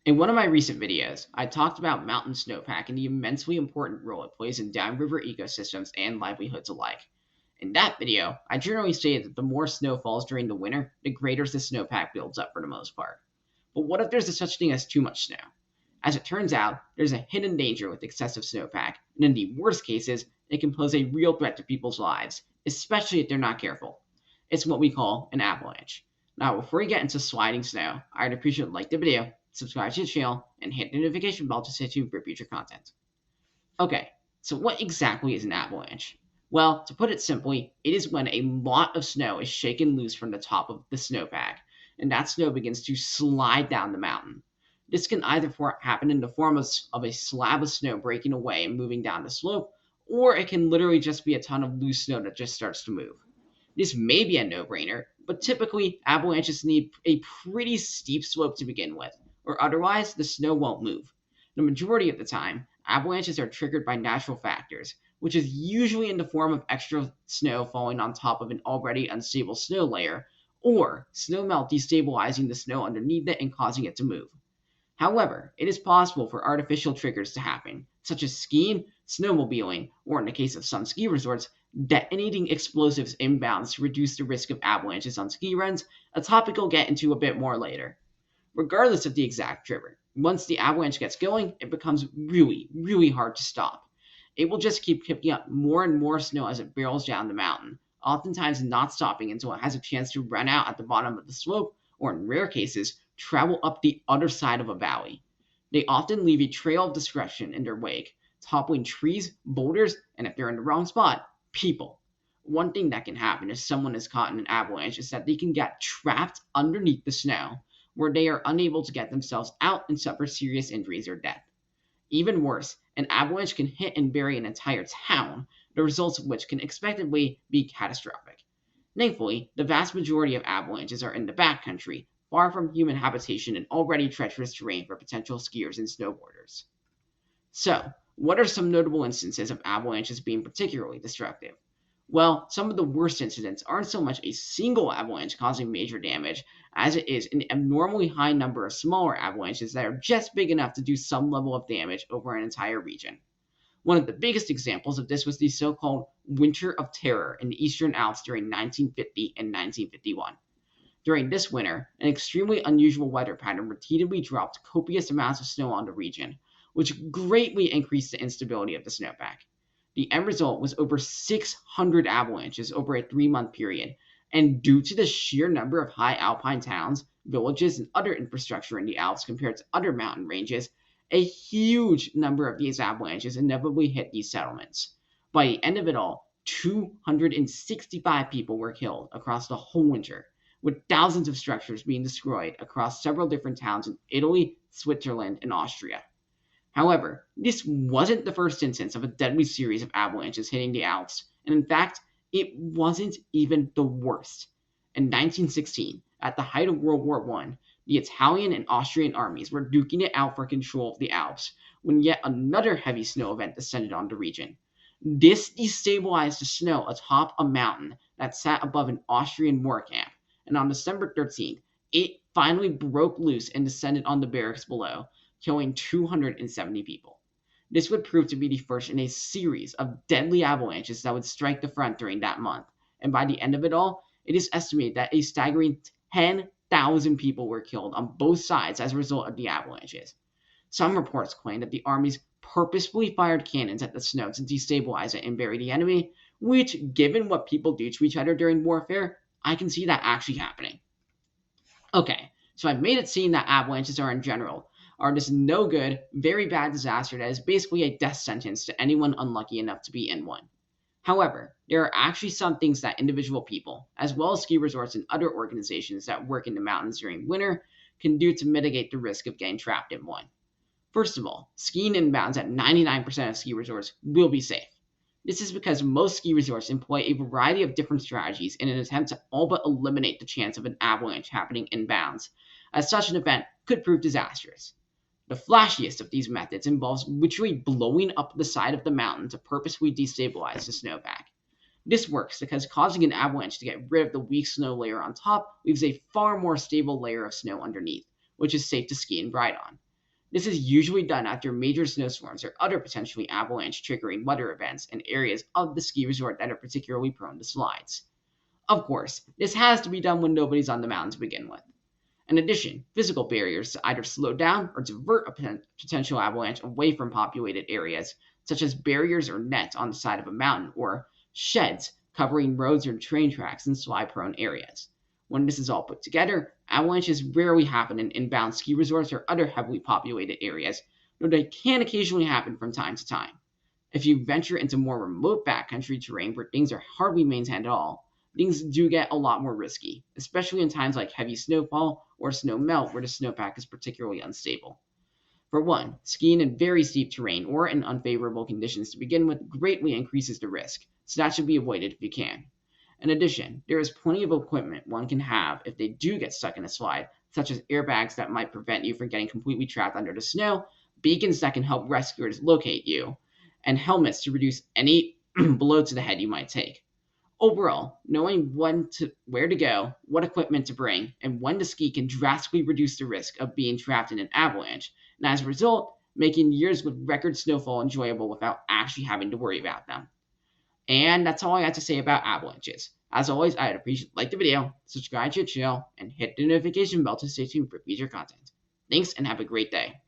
In one of my recent videos, I talked about mountain snowpack and the immensely important role it plays in downriver ecosystems and livelihoods alike. In that video, I generally stated that the more snow falls during the winter, the greater the snowpack builds up for the most part. But what if there's a such thing as too much snow? As it turns out, there's a hidden danger with excessive snowpack, and in the worst cases, it can pose a real threat to people's lives, especially if they're not careful. It's what we call an avalanche. Now, before we get into sliding snow, I'd appreciate it if you like the video, subscribe to the channel, and hit the notification bell to stay tuned for future content. Okay, so what exactly is an avalanche? Well, to put it simply, it is when a lot of snow is shaken loose from the top of the snowpack, and that snow begins to slide down the mountain. This can either happen in the form of a slab of snow breaking away and moving down the slope, or it can literally just be a ton of loose snow that just starts to move. This may be a no-brainer, but typically avalanches need a pretty steep slope to begin with, or otherwise the snow won't move. The majority of the time, avalanches are triggered by natural factors, which is usually in the form of extra snow falling on top of an already unstable snow layer, or snow melt destabilizing the snow underneath it and causing it to move. However, it is possible for artificial triggers to happen, such as skiing, snowmobiling, or in the case of some ski resorts, detonating explosives inbounds to reduce the risk of avalanches on ski runs, a topic I'll get into a bit more later. Regardless of the exact trigger, once the avalanche gets going, it becomes really hard to stop. It will just keep picking up more and more snow as it barrels down the mountain, oftentimes not stopping until it has a chance to run out at the bottom of the slope, or in rare cases, travel up the other side of a valley. They often leave a trail of destruction in their wake, toppling trees, boulders, and if they're in the wrong spot, people. One thing that can happen if someone is caught in an avalanche is that they can get trapped underneath the snow, where they are unable to get themselves out and suffer serious injuries or death. Even worse, an avalanche can hit and bury an entire town, the results of which can expectedly be catastrophic. Thankfully, the vast majority of avalanches are in the backcountry, far from human habitation and already treacherous terrain for potential skiers and snowboarders. So, what are some notable instances of avalanches being particularly destructive? Well, some of the worst incidents aren't so much a single avalanche causing major damage, as it is an abnormally high number of smaller avalanches that are just big enough to do some level of damage over an entire region. One of the biggest examples of this was the so-called Winter of Terror in the Eastern Alps during 1950 and 1951. During this winter, an extremely unusual weather pattern repeatedly dropped copious amounts of snow on the region, which greatly increased the instability of the snowpack. The end result was over 600 avalanches over a 3-month period, and due to the sheer number of high alpine towns, villages, and other infrastructure in the Alps compared to other mountain ranges, a huge number of these avalanches inevitably hit these settlements. By the end of it all, 265 people were killed across the whole winter, with thousands of structures being destroyed across several different towns in Italy, Switzerland, and Austria. However, this wasn't the first instance of a deadly series of avalanches hitting the Alps, and in fact, it wasn't even the worst. In 1916, at the height of World War I, the Italian and Austrian armies were duking it out for control of the Alps when yet another heavy snow event descended on the region. This destabilized the snow atop a mountain that sat above an Austrian war camp, and on December 13th, it finally broke loose and descended on the barracks below, killing 270 people. This would prove to be the first in a series of deadly avalanches that would strike the front during that month, and by the end of it all, it is estimated that a staggering 10,000 people were killed on both sides as a result of the avalanches. Some reports claim that the armies purposefully fired cannons at the snow to destabilize it and bury the enemy, which, given what people do to each other during warfare, I can see that actually happening. Okay, so I've made it seem that avalanches are in general this no good, very bad disaster that is basically a death sentence to anyone unlucky enough to be in one. However, there are actually some things that individual people, as well as ski resorts and other organizations that work in the mountains during winter, can do to mitigate the risk of getting trapped in one. First of all, skiing inbounds at 99% of ski resorts will be safe. This is because most ski resorts employ a variety of different strategies in an attempt to all but eliminate the chance of an avalanche happening inbounds, as such an event could prove disastrous. The flashiest of these methods involves literally blowing up the side of the mountain to purposefully destabilize the snowpack. This works because causing an avalanche to get rid of the weak snow layer on top leaves a far more stable layer of snow underneath, which is safe to ski and ride on. This is usually done after major snowstorms or other potentially avalanche triggering weather events in areas of the ski resort that are particularly prone to slides. Of course, this has to be done when nobody's on the mountain to begin with. In addition, physical barriers to either slow down or divert a potential avalanche away from populated areas, such as barriers or nets on the side of a mountain or sheds covering roads or train tracks in slide-prone areas. When this is all put together, avalanches rarely happen in inbound ski resorts or other heavily populated areas, though they can occasionally happen from time to time. If you venture into more remote backcountry terrain where things are hardly maintained at all, things do get a lot more risky, especially in times like heavy snowfall or snow melt where the snowpack is particularly unstable. For one, skiing in very steep terrain or in unfavorable conditions to begin with greatly increases the risk, so that should be avoided if you can. In addition, there is plenty of equipment one can have if they do get stuck in a slide, such as airbags that might prevent you from getting completely trapped under the snow, beacons that can help rescuers locate you, and helmets to reduce any blow to the head you might take. Overall, knowing where to go, what equipment to bring, and when to ski can drastically reduce the risk of being trapped in an avalanche, and as a result, making years with record snowfall enjoyable without actually having to worry about them. And that's all I got to say about avalanches. As always, I'd appreciate like the video, subscribe to the channel, and hit the notification bell to stay tuned for future content. Thanks and have a great day.